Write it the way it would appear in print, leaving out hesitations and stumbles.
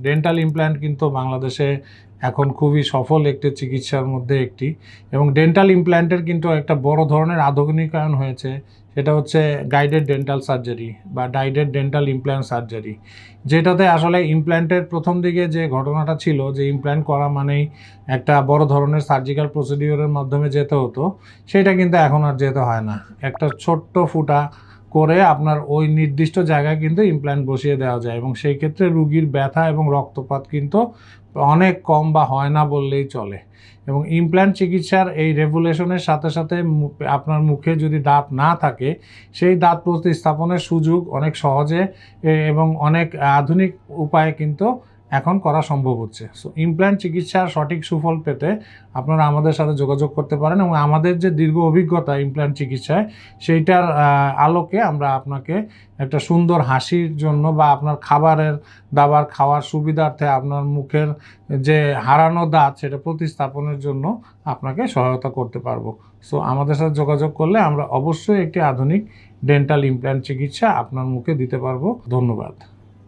Dental implant কিন্তু বাংলাদেশে এখন খুবই সফল একটি চিকিৎসার মধ্যে একটি, এবং ডেন্টাল ইমপ্ল্যান্টের কিন্তু একটা বড় ধরনের আধুনিকায়ন হয়েছে, সেটা হচ্ছে গাইডেড ডেন্টাল সার্জারি বা গাইডেড ডেন্টাল ইমপ্ল্যান্ট সার্জারি, যেটাতে আসলে ইমপ্ল্যান্টের প্রথম দিকে যে ঘটনাটা ছিল যে ইমপ্ল্যান্ট করা মানেই একটা বড় ধরনের সার্জিক্যাল প্রসিডিওরের মাধ্যমে যেতে হতো, সেটা কিন্তু এখন আর যেতে হয় না। একটা ছোট্ট ফুটা করে আপনার ওই নির্দিষ্ট জায়গায় কিন্তু ইমপ্ল্যান্ট বসিয়ে দেওয়া যায়, এবং সেই ক্ষেত্রে রুগীর ব্যথা এবং রক্তপাত কিন্তু অনেক কম বা হয় না বললেই চলে। এবং ইমপ্ল্যান্ট চিকিৎসার এই রেভুলেশনের সাথে সাথে আপনার মুখে যদি দাঁত না থাকে, সেই দাঁত প্রতিস্থাপনের সুযোগ অনেক সহজে এবং অনেক আধুনিক উপায়ে কিন্তু এখন করা সম্ভব হচ্ছে। সো ইমপ্ল্যান্ট চিকিৎসার সঠিক সুফল পেতে আপনারা আমাদের সাথে যোগাযোগ করতে পারেন, এবং আমাদের যে দীর্ঘ অভিজ্ঞতা ইমপ্ল্যান্ট চিকিৎসায়, সেইটার আলোকে আমরা আপনাকে একটা সুন্দর হাসির জন্য বা আপনার খাবারের দাবার খাওয়ার সুবিধার্থে আপনার মুখের যে হারানো দাঁত সেটা প্রতিস্থাপনের জন্য আপনাকে সহায়তা করতে পারবো। সো আমাদের সাথে যোগাযোগ করলে আমরা অবশ্যই একটি আধুনিক ডেন্টাল ইমপ্ল্যান্ট চিকিৎসা আপনার মুখে দিতে পারবো। ধন্যবাদ।